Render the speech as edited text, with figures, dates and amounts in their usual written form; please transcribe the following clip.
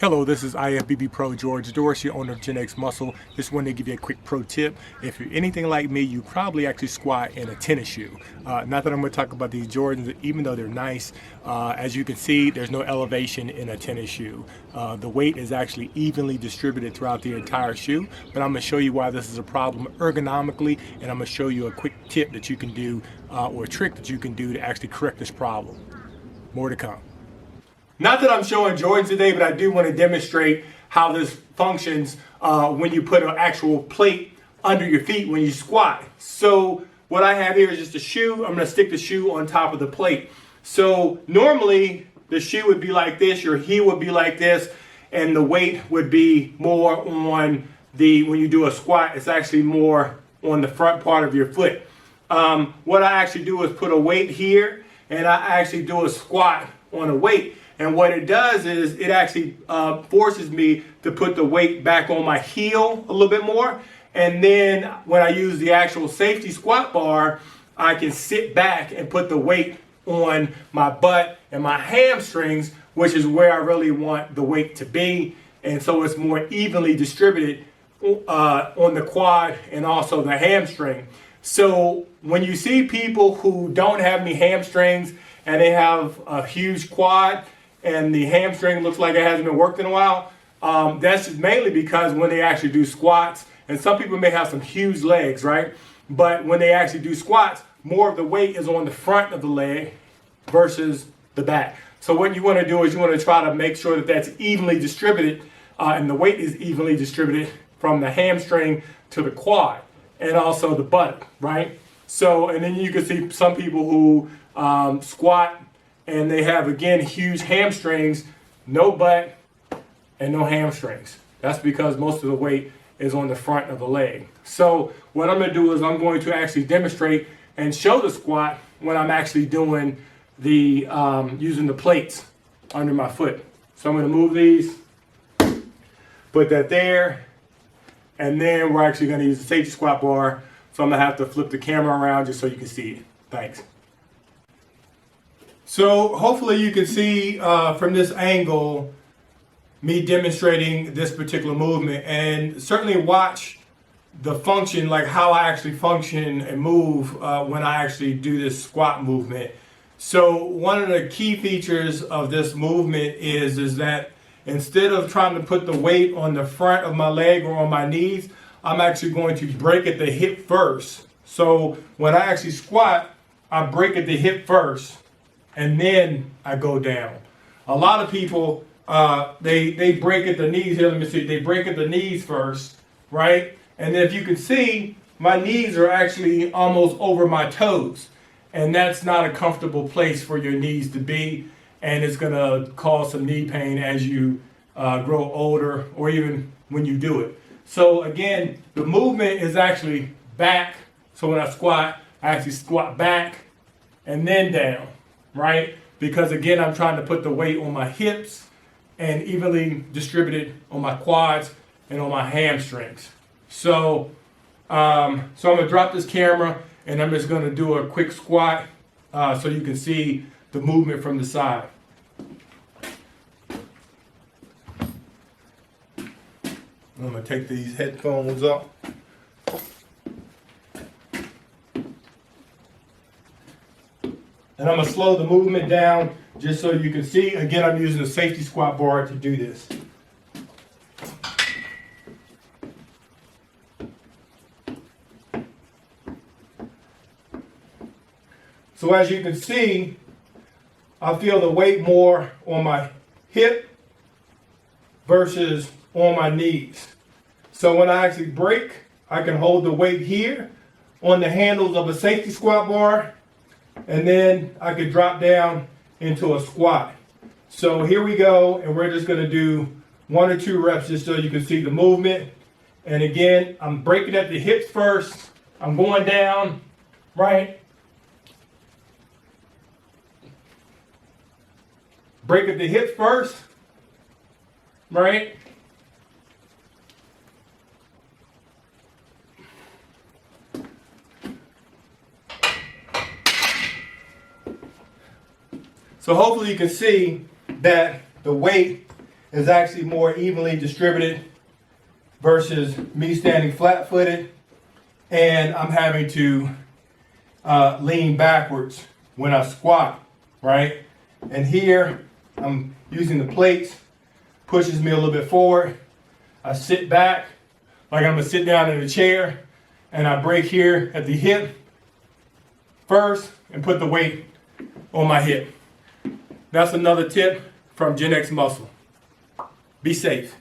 Hello, this is IFBB Pro George Dorsey, owner of Gen X Muscle. Just wanted to give you a quick pro tip. If you're anything like me, you probably actually squat in a tennis shoe. Not that I'm going to talk about these Jordans, even though they're nice. As you can see, there's no elevation in a tennis shoe. The weight is actually evenly distributed throughout the entire shoe, but I'm going to show you why this is a problem ergonomically, and I'm going to show you a quick tip that you can do, or a trick that you can do to actually correct this problem. More to come. Not that I'm showing Jordans today, but I do want to demonstrate how this functions when you put an actual plate under your feet when you squat. So what I have here is just a shoe. I'm going to stick the shoe on top of the plate. So normally the shoe would be like this, your heel would be like this, and the weight would be more on when you do a squat, it's actually more on the front part of your foot. What I actually do is put a weight here, and I actually do a squat on a weight. And what it does is it actually forces me to put the weight back on my heel a little bit more. And then when I use the actual safety squat bar, I can sit back and put the weight on my butt and my hamstrings, which is where I really want the weight to be. And so it's more evenly distributed on the quad and also the hamstring. So when you see people who don't have any hamstrings and they have a huge quad, and the hamstring looks like it hasn't been worked in a while, that's mainly because when they actually do squats, and some people may have some huge legs, right? But when they actually do squats, more of the weight is on the front of the leg versus the back. So what you want to do is you want to try to make sure that that's evenly distributed, and the weight is evenly distributed from the hamstring to the quad and also the butt, right? So, and then you can see some people who squat and they have, again, huge hamstrings, no butt and no hamstrings. That's because most of the weight is on the front of the leg. So what I'm going to do is I'm going to actually demonstrate and show the squat when I'm actually doing the using the plates under my foot. So I'm going to move these, put that there, and then we're actually going to use the safety squat bar. So I'm going to have to flip the camera around just so you can see it. Thanks. So hopefully you can see from this angle me demonstrating this particular movement, and certainly watch the function, like how I actually function and move when I actually do this squat movement. So one of the key features of this movement is that instead of trying to put the weight on the front of my leg or on my knees, I'm actually going to break at the hip first. So when I actually squat, I break at the hip first, and then I go down. A lot of people, they break at the knees here. Let me see. They break at the knees first, right? And then if you can see, my knees are actually almost over my toes. And that's not a comfortable place for your knees to be. And it's going to cause some knee pain as you grow older, or even when you do it. So again, the movement is actually back. So when I squat, I actually squat back and then down. Right? Because again, I'm trying to put the weight on my hips and evenly distributed on my quads and on my hamstrings. So, I'm going to drop this camera and I'm just going to do a quick squat so you can see the movement from the side. I'm going to take these headphones off. And I'm going to slow the movement down just so you can see. Again, I'm using a safety squat bar to do this. So as you can see, I feel the weight more on my hip versus on my knees. So when I actually break, I can hold the weight here on the handles of a safety squat bar, and then I could drop down into a squat. So here we go, and we're just going to do 1 or 2 reps just so you can see the movement. And again, I'm breaking at the hips first. I'm going down, right? Break at the hips first, right? So hopefully you can see that the weight is actually more evenly distributed versus me standing flat-footed, and I'm having to lean backwards when I squat, right? And here I'm using the plates, pushes me a little bit forward. I sit back like I'm gonna sit down in a chair, and I break here at the hip first and put the weight on my hip. That's another tip from Gen X Muscle. Be safe.